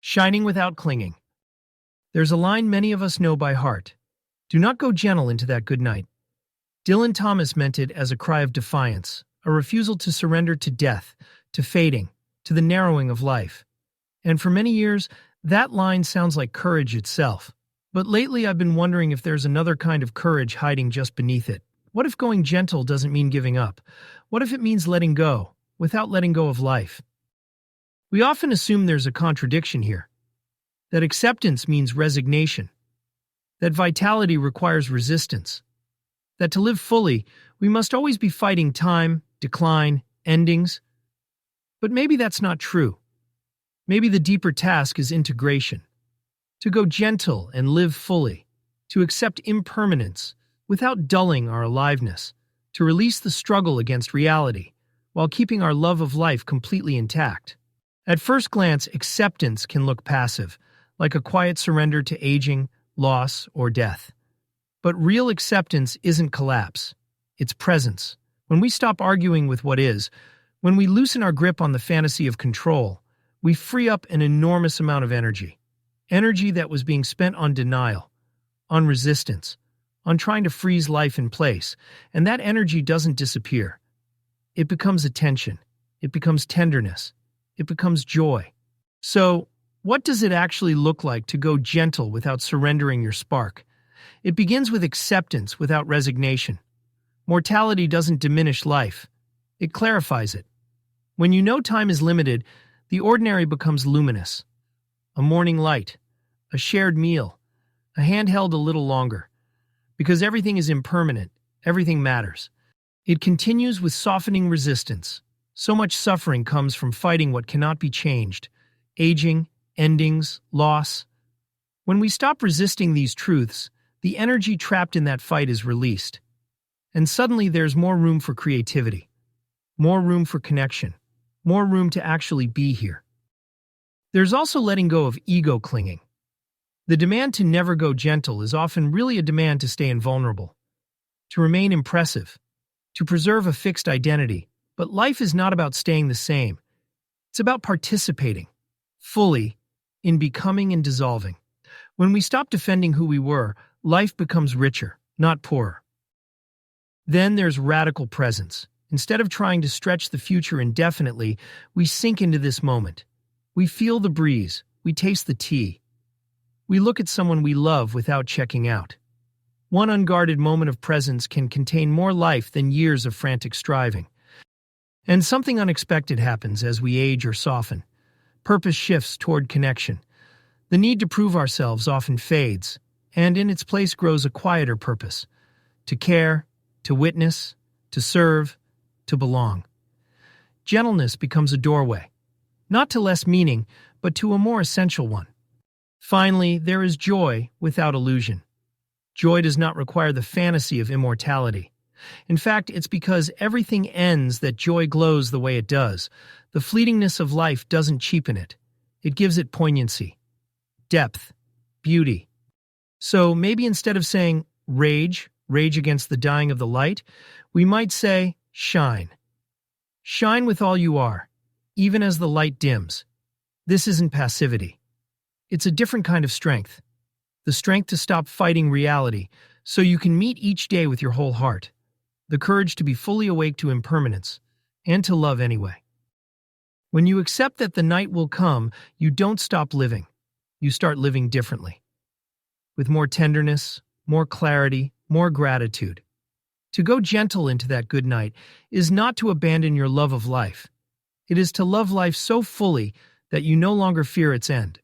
Shining without clinging. There's a line many of us know by heart. Do not go gentle into that good night. Dylan Thomas meant it as a cry of defiance, a refusal to surrender to death, to fading, to the narrowing of life. And for many years, that line sounds like courage itself. But lately I've been wondering if there's another kind of courage hiding just beneath it. What if going gentle doesn't mean giving up? What if it means letting go, without letting go of life? We often assume there's a contradiction here. That acceptance means resignation. That vitality requires resistance. That to live fully, we must always be fighting time, decline, endings. But maybe that's not true. Maybe the deeper task is integration. To go gentle and live fully. To accept impermanence without dulling our aliveness. To release the struggle against reality while keeping our love of life completely intact. At first glance, acceptance can look passive, like a quiet surrender to aging, loss, or death. But real acceptance isn't collapse. It's presence. When we stop arguing with what is, when we loosen our grip on the fantasy of control, we free up an enormous amount of energy. Energy that was being spent on denial, on resistance, on trying to freeze life in place. And that energy doesn't disappear. It becomes attention. It becomes tenderness. It becomes joy. So, what does it actually look like to go gentle without surrendering your spark? It begins with acceptance without resignation. Mortality doesn't diminish life. It clarifies it. When you know time is limited, the ordinary becomes luminous. A morning light, a shared meal, a hand held a little longer. Because everything is impermanent, everything matters. It continues with softening resistance. So much suffering comes from fighting what cannot be changed. Aging, endings, loss. When we stop resisting these truths, the energy trapped in that fight is released. And suddenly there's more room for creativity. More room for connection. More room to actually be here. There's also letting go of ego clinging. The demand to never go gentle is often really a demand to stay invulnerable. To remain impressive. To preserve a fixed identity. But life is not about staying the same. It's about participating, fully, in becoming and dissolving. When we stop defending who we were, life becomes richer, not poorer. Then there's radical presence. Instead of trying to stretch the future indefinitely, we sink into this moment. We feel the breeze. We taste the tea. We look at someone we love without checking out. One unguarded moment of presence can contain more life than years of frantic striving. And something unexpected happens as we age or soften. Purpose shifts toward connection. The need to prove ourselves often fades, and in its place grows a quieter purpose. To care, to witness, to serve, to belong. Gentleness becomes a doorway, not to less meaning, but to a more essential one. Finally, there is joy without illusion. Joy does not require the fantasy of immortality. In fact, it's because everything ends that joy glows the way it does. The fleetingness of life doesn't cheapen it. It gives it poignancy, depth, beauty. So maybe instead of saying, rage against the dying of the light, we might say, shine. Shine with all you are, even as the light dims. This isn't passivity. It's a different kind of strength. The strength to stop fighting reality so you can meet each day with your whole heart. The courage to be fully awake to impermanence, and to love anyway. When you accept that the night will come, you don't stop living. You start living differently. With more tenderness, more clarity, more gratitude. To go gentle into that good night is not to abandon your love of life. It is to love life so fully that you no longer fear its end.